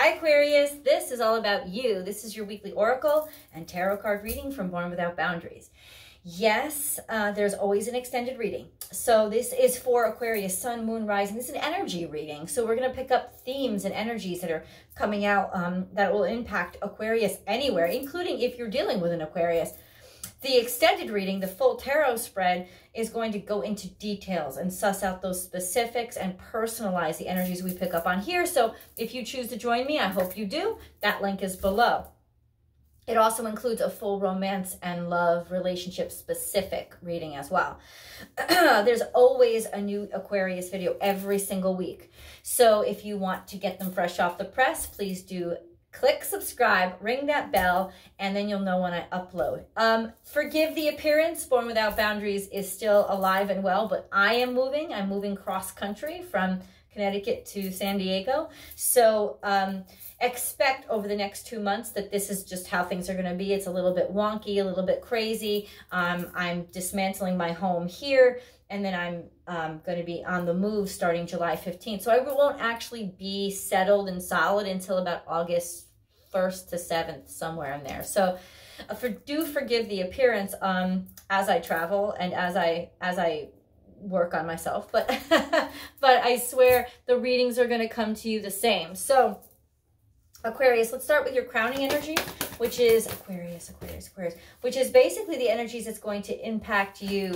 Hi Aquarius, this is all about you. This is your weekly oracle and tarot card reading from Born Without Boundaries. Yes, there's always an extended reading. So this is for Aquarius, Sun, Moon, Rising. This is an energy reading. So we're going to pick up themes and energies that are coming out that will impact Aquarius anywhere, including if you're dealing with an Aquarius. The extended reading, the full tarot spread, is going to go into details and suss out those specifics and personalize the energies we pick up on here. So if you choose to join me, I hope you do. That link is below. It also includes a full romance and love relationship specific reading as well. There's always a new Aquarius video every single week. So if you want to get them fresh off the press, please do click subscribe, ring that bell, and then you'll know when I upload. Forgive the appearance. Born Without Boundaries is still alive and well, but I am moving. I'm moving cross country from Connecticut to San Diego. So expect over the next 2 months that this is just how things are going to be. It's a little bit wonky, a little bit crazy. I'm dismantling my home here, and then I'm going to be on the move starting July 15th. So I won't actually be settled and solid until about August 1st to 7th, somewhere in there. So do forgive the appearance as I travel and as I work on myself. But, but I swear the readings are going to come to you the same. So Aquarius, let's start with your crowning energy, which is Aquarius, which is basically the energies that's going to impact you.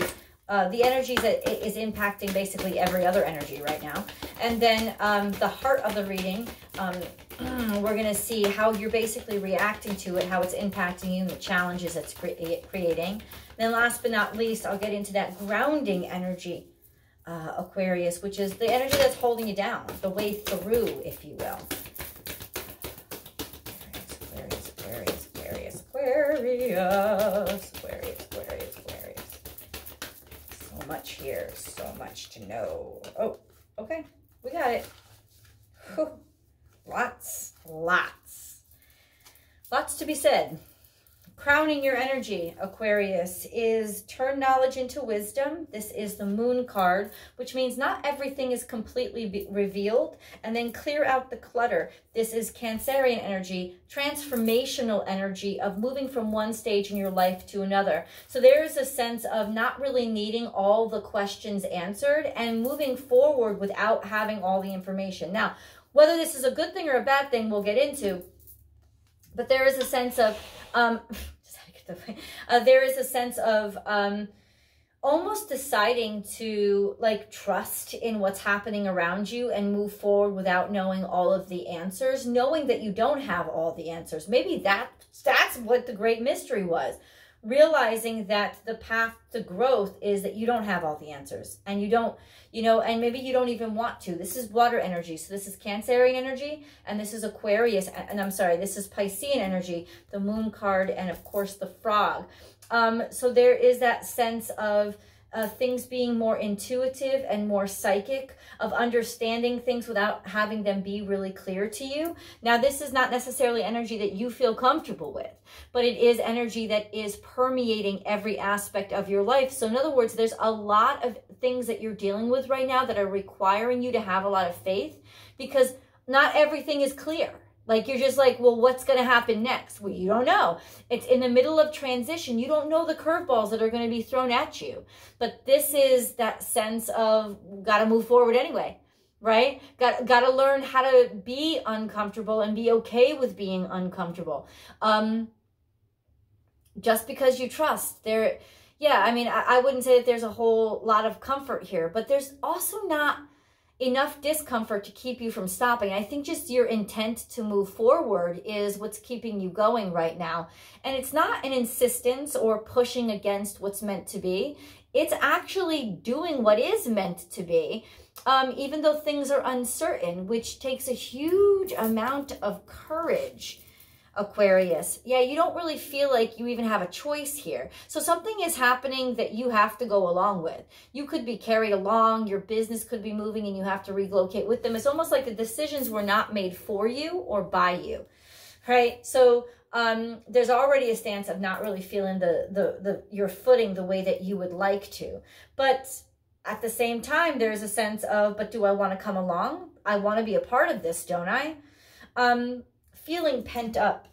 The energies that is impacting basically every other energy right now. And then the heart of the reading, we're going to see how you're basically reacting to it, how it's impacting you, and the challenges it's creating. Then last but not least, I'll get into that grounding energy, Aquarius, which is the energy that's holding you down, the way through, if you will. Aquarius. So much here, so much to know. Oh, okay, we got it. Whew. Lots to be said. Crowning your energy, Aquarius, is turn knowledge into wisdom. This is the moon card, which means not everything is completely revealed. And then clear out the clutter. This is Cancerian energy, transformational energy of moving from one stage in your life to another. So there's a sense of not really needing all the questions answered and moving forward without having all the information. Now, whether this is a good thing or a bad thing, we'll get into. But there is a sense of, there is a sense of almost deciding to trust in what's happening around you and move forward without knowing all of the answers, knowing that you don't have all the answers. Maybe that's what the great mystery was. Realizing that the path to growth is that you don't have all the answers and you don't, and maybe you don't even want to. This is water energy. So this is Cancerian energy and this is Aquarius. And I'm sorry, this is Piscean energy, the moon card, and of course the frog. So there is that sense of things being more intuitive and more psychic, of understanding things without having them be really clear to you. Now, this is not necessarily energy that you feel comfortable with, but it is energy that is permeating every aspect of your life. So in other words, there's a lot of things that you're dealing with right now that are requiring you to have a lot of faith, because not everything is clear. You're just well, what's going to happen next? Well, you don't know. It's in the middle of transition. You don't know the curveballs that are going to be thrown at you. But this is that sense of got to move forward anyway, right? Got to learn how to be uncomfortable and be okay with being uncomfortable. Just because you trust there. Yeah, I mean, I wouldn't say that there's a whole lot of comfort here, but there's also not enough discomfort to keep you from stopping. I think just your intent to move forward is what's keeping you going right now. And it's not an insistence or pushing against what's meant to be. It's actually doing what is meant to be, even though things are uncertain, which takes a huge amount of courage. Aquarius. Yeah, you don't really feel like you even have a choice here. So something is happening that you have to go along with. You could be carried along, your business could be moving and you have to relocate with them. It's almost like the decisions were not made for you or by you, right? So there's already a stance of not really feeling your footing the way that you would like to. But at the same time, there's a sense of, but do I want to come along? I want to be a part of this, don't I? Feeling pent up,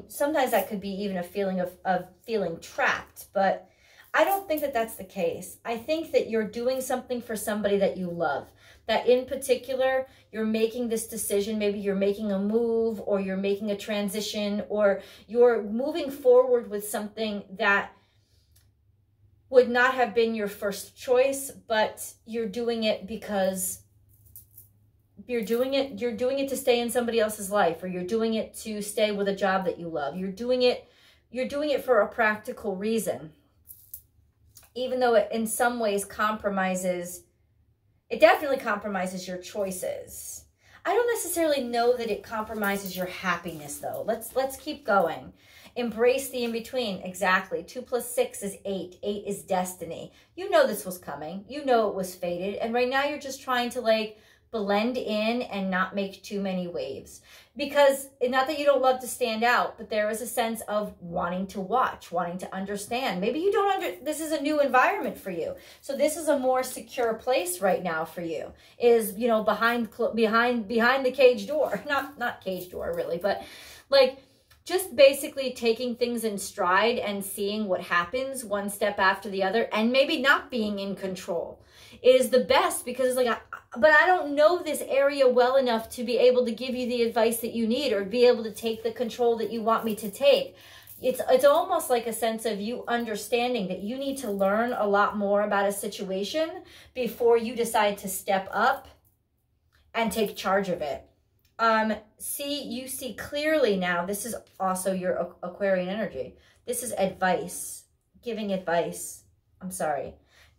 sometimes that could be even a feeling of feeling trapped, but I don't think that that's the case. I think that you're doing something for somebody that you love, that in particular, you're making this decision. Maybe you're making a move, or you're making a transition, or you're moving forward with something that would not have been your first choice, but you're doing it because you're doing it to stay in somebody else's life, or you're doing it to stay with a job that you love. You're doing it for a practical reason. Even though it in some ways it definitely compromises your choices. I don't necessarily know that it compromises your happiness though. Let's keep going. Embrace the in-between. Exactly. 2 + 6 is 8. 8 is destiny. You know this was coming. You know it was fated. And right now you're just trying to like blend in and not make too many waves. Because not that you don't love to stand out, but there is a sense of wanting to watch, wanting to understand. Maybe you don't this is a new environment for you. So this is a more secure place right now for you. Is, you know, behind the cage door. Not cage door really, but like just basically taking things in stride and seeing what happens one step after the other, and maybe not being in control is the best, because like, but I don't know this area well enough to be able to give you the advice that you need, or be able to take the control that you want me to take. It's almost like a sense of you understanding that you need to learn a lot more about a situation before you decide to step up and take charge of it. You see clearly now. This is also your Aquarian energy. This is advice, giving advice. I'm sorry.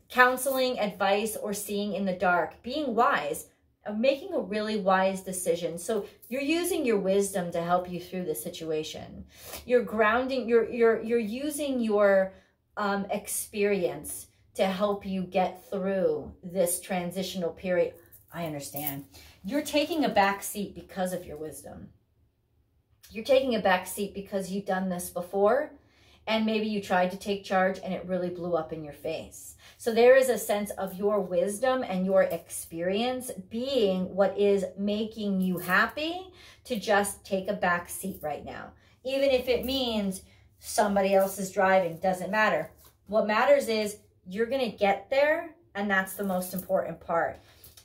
Counseling, advice, or seeing in the dark, being wise, making a really wise decision. So you're using your wisdom to help you through the situation. You're grounding, you're using your experience to help you get through this transitional period. I understand. You're taking a back seat because of your wisdom. You're taking a back seat because you've done this before, and maybe you tried to take charge and it really blew up in your face. So there is a sense of your wisdom and your experience being what is making you happy to just take a back seat right now. Even if it means somebody else is driving, doesn't matter. What matters is you're going to get there, and that's the most important part.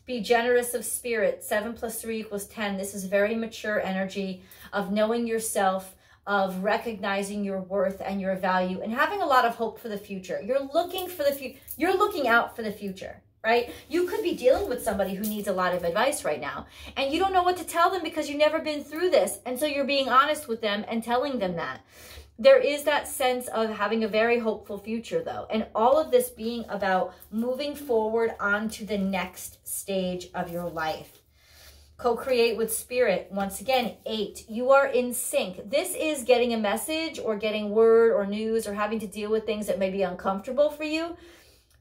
Be generous of spirit. 7 + 3 = 10. This is very mature energy of knowing yourself, of recognizing your worth and your value, and having a lot of hope for the future. You're looking for the future. You're looking out for the future, right? You could be dealing with somebody who needs a lot of advice right now, and you don't know what to tell them because you've never been through this. And so you're being honest with them and telling them that. There is that sense of having a very hopeful future though. And all of this being about moving forward onto the next stage of your life. Co-create with spirit. Once again, 8. You are in sync. This is getting a message or getting word or news or having to deal with things that may be uncomfortable for you,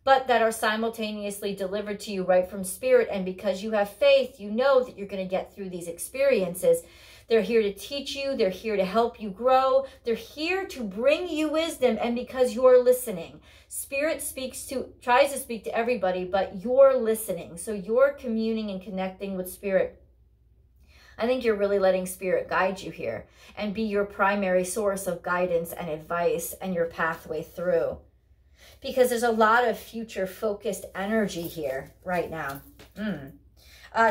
but that are simultaneously delivered to you right from spirit. And because you have faith, you know that you're going to get through these experiences. They're here to teach you. They're here to help you grow. They're here to bring you wisdom. And because you're listening, spirit tries to speak to everybody, but you're listening. So you're communing and connecting with spirit. I think you're really letting spirit guide you here and be your primary source of guidance and advice and your pathway through. Because there's a lot of future focused energy here right now.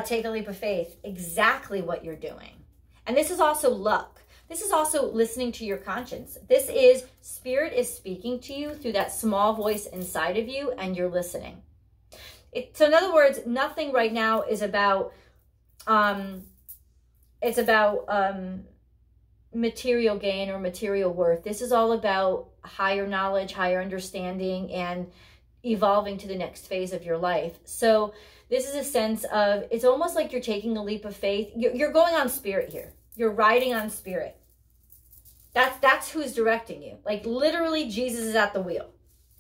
Take a leap of faith. Exactly what you're doing. And this is also luck. This is also listening to your conscience. This is spirit is speaking to you through that small voice inside of you, and you're listening. So in other words, nothing right now is about material gain or material worth. This is all about higher knowledge, higher understanding, and evolving to the next phase of your life. So this is a sense of, it's almost like you're taking a leap of faith. You're going on spirit here. You're riding on spirit. That's who's directing you. Like literally Jesus is at the wheel.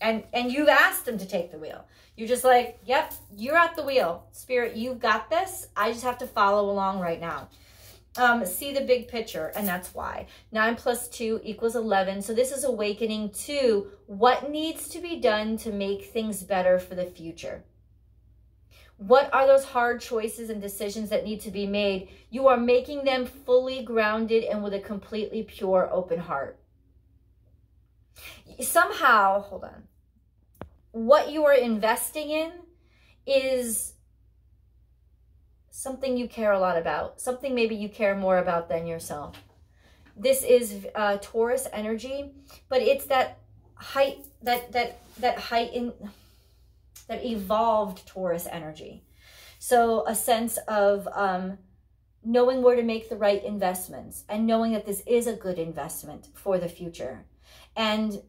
And you've asked him to take the wheel. You're just like, yep, you're at the wheel. Spirit, you've got this. I just have to follow along right now. See the big picture, and that's why. 9 + 2 = 11. So this is awakening to what needs to be done to make things better for the future. What are those hard choices and decisions that need to be made? You are making them fully grounded and with a completely pure, open heart. Somehow, hold on, what you are investing in is something you care a lot about, something maybe you care more about than yourself. This is Taurus energy, but it's that height, that evolved Taurus energy. So a sense of knowing where to make the right investments and knowing that this is a good investment for the future. And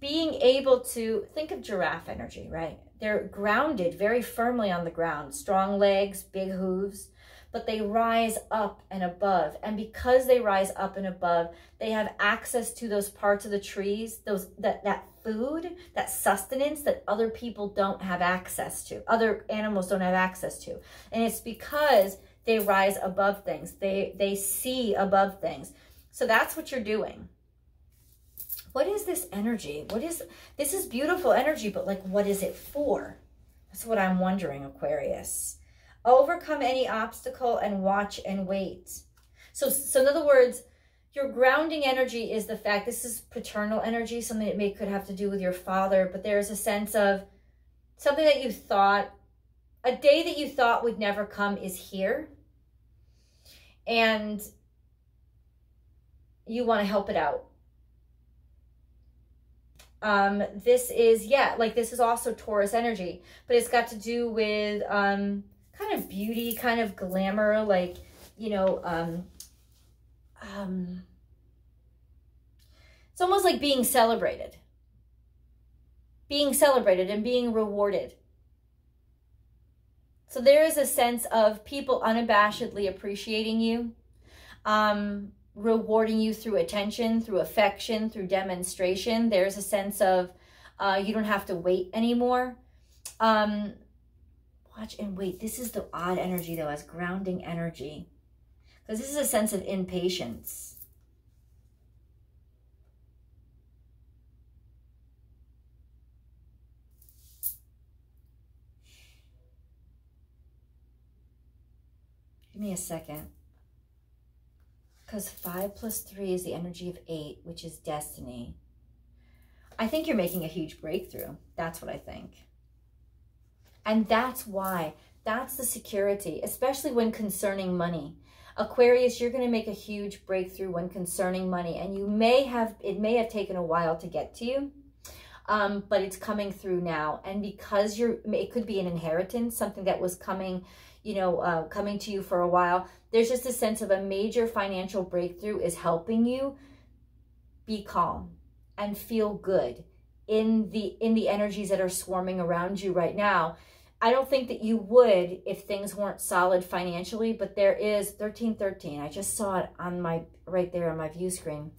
being able to think of giraffe energy, right? They're grounded very firmly on the ground, strong legs, big hooves, but they rise up and above. And because they rise up and above, they have access to those parts of the trees, that food, that sustenance that other people don't have access to, other animals don't have access to. And it's because they rise above things. They see above things. So that's what you're doing. What is this energy? This is beautiful energy, but like, what is it for? That's what I'm wondering, Aquarius. Overcome any obstacle and watch and wait. So in other words, your grounding energy is the fact, this is paternal energy, something that could have to do with your father, but there's a sense of something that you thought, a day that you thought would never come is here. And you want to help it out. This is, yeah, like this is also Taurus energy, but it's got to do with kind of beauty, kind of glamour, like, you know, it's almost like being celebrated and being rewarded. So there is a sense of people unabashedly appreciating you, rewarding you through attention, through affection, through demonstration. There's a sense of you don't have to wait anymore. Watch and wait. This is the odd energy, though, as grounding energy. Because this is a sense of impatience. Give me a second. Because 5 plus 3 is the energy of 8, which is destiny. I think you're making a huge breakthrough. That's what I think. And that's why. That's the security, especially when concerning money. Aquarius, you're going to make a huge breakthrough when concerning money. And it may have taken a while to get to you, but it's coming through now. And because it could be an inheritance, something that was coming, you know, coming to you for a while. There's just a sense of a major financial breakthrough is helping you be calm and feel good in the energies that are swarming around you right now. I don't think that you would if things weren't solid financially, but there is 1313. I just saw it on right there on my view screen.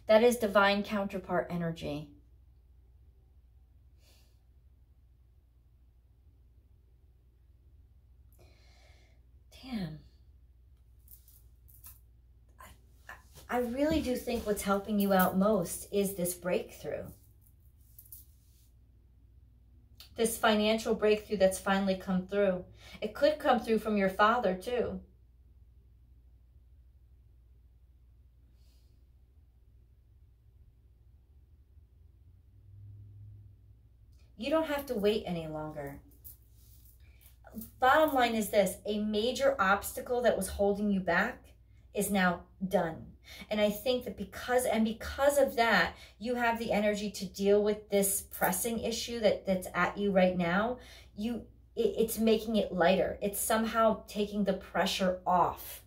That is divine counterpart energy. Damn. I really do think what's helping you out most is this breakthrough. This financial breakthrough that's finally come through. It could come through from your father too. You don't have to wait any longer. Bottom line is this, a major obstacle that was holding you back is now done. And I think that because of that, you have the energy to deal with this pressing issue that's at you right now. It's making it lighter. It's somehow taking the pressure off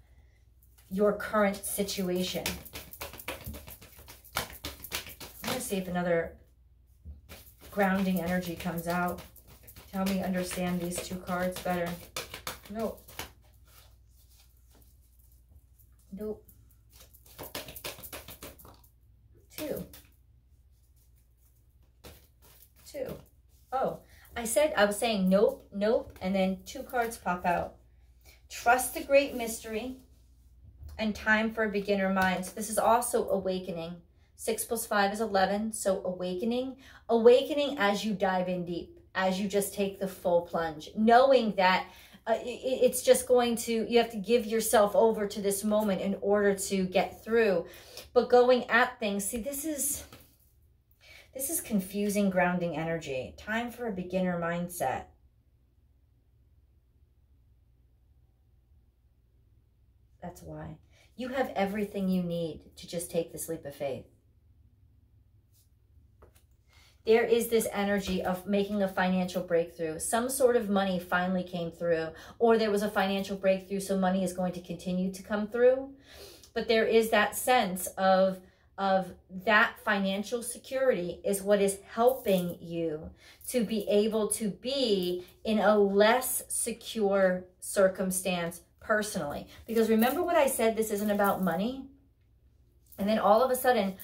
your current situation. I'm going to see if another grounding energy comes out. Help me understand these two cards better. Nope. Nope. 2. Oh, I was saying nope, nope, and then 2 cards pop out. Trust the great mystery and time for a beginner mind. So this is also awakening. 6 plus 5 is 11, so awakening. Awakening as you dive in deep. as you just take the full plunge, knowing that it's just going to, you have to give yourself over to this moment in order to get through. But going at things, see, this is confusing grounding energy. Time for a beginner mindset. That's why. You have everything you need to just take this leap of faith. There is this energy of making a financial breakthrough. Some sort of money finally came through, or there was a financial breakthrough, so money is going to continue to come through. But there is that sense of that financial security is what is helping you to be able to be in a less secure circumstance personally. Because remember what I said, this isn't about money. And then all of a sudden,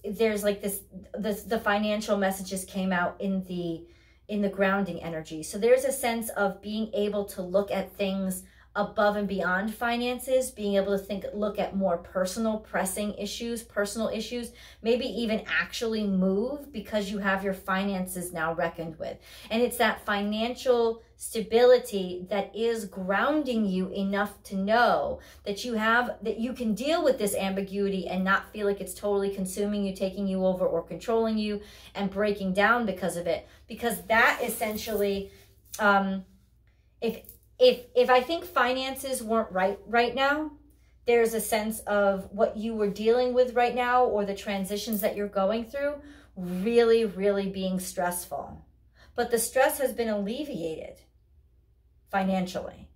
there's like the financial messages came out in the grounding energy. So there's a sense of being able to look at things above and beyond finances, being able to look at more personal, pressing issues, personal issues, maybe even actually move because you have your finances now reckoned with. And it's that financial stability that is grounding you enough to know that you can deal with this ambiguity and not feel like it's totally consuming you, taking you over, or controlling you and breaking down because of it. Because that essentially, if I think finances weren't right now, there's a sense of what you were dealing with right now, or the transitions that you're going through, really, really being stressful. But the stress has been alleviated financially,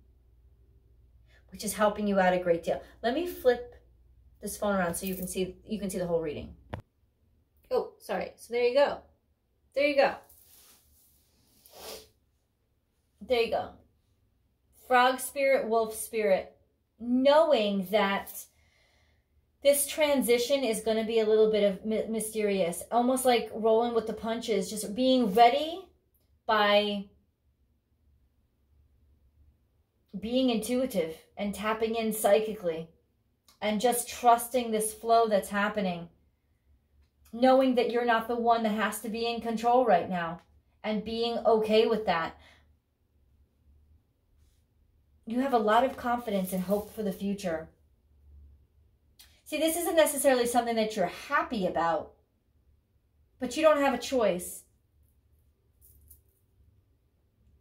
which is helping you out a great deal. Let me flip this phone around so you can see the whole reading. Oh, sorry. So there you go. There you go. There you go. Frog spirit, wolf spirit, knowing that this transition is going to be a little bit of mysterious, almost like rolling with the punches, just being ready by being intuitive and tapping in psychically and just trusting this flow that's happening, knowing that you're not the one that has to be in control right now and being okay with that. You have a lot of confidence and hope for the future. See, this isn't necessarily something that you're happy about, but you don't have a choice.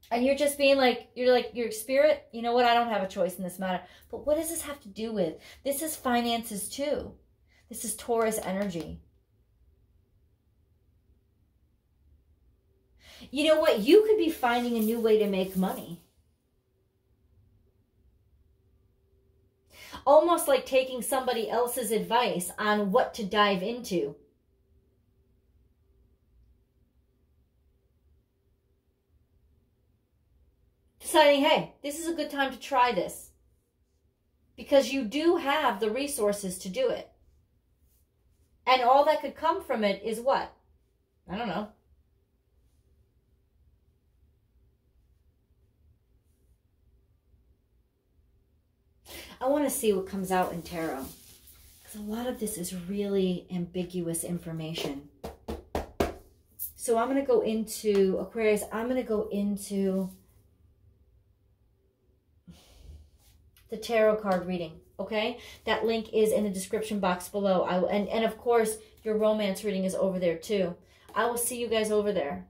And you're just being like, your spirit, you know what? I don't have a choice in this matter. But what does this have to do with? This is finances too. This is Taurus energy. You know what? You could be finding a new way to make money. Almost like taking somebody else's advice on what to dive into. Deciding, hey, this is a good time to try this. Because you do have the resources to do it. And all that could come from it is what? I don't know. I want to see what comes out in tarot, because a lot of this is really ambiguous information. So I'm going to go into Aquarius. I'm going to go into the tarot card reading, okay? That link is in the description box below. And of course, your romance reading is over there too. I will see you guys over there.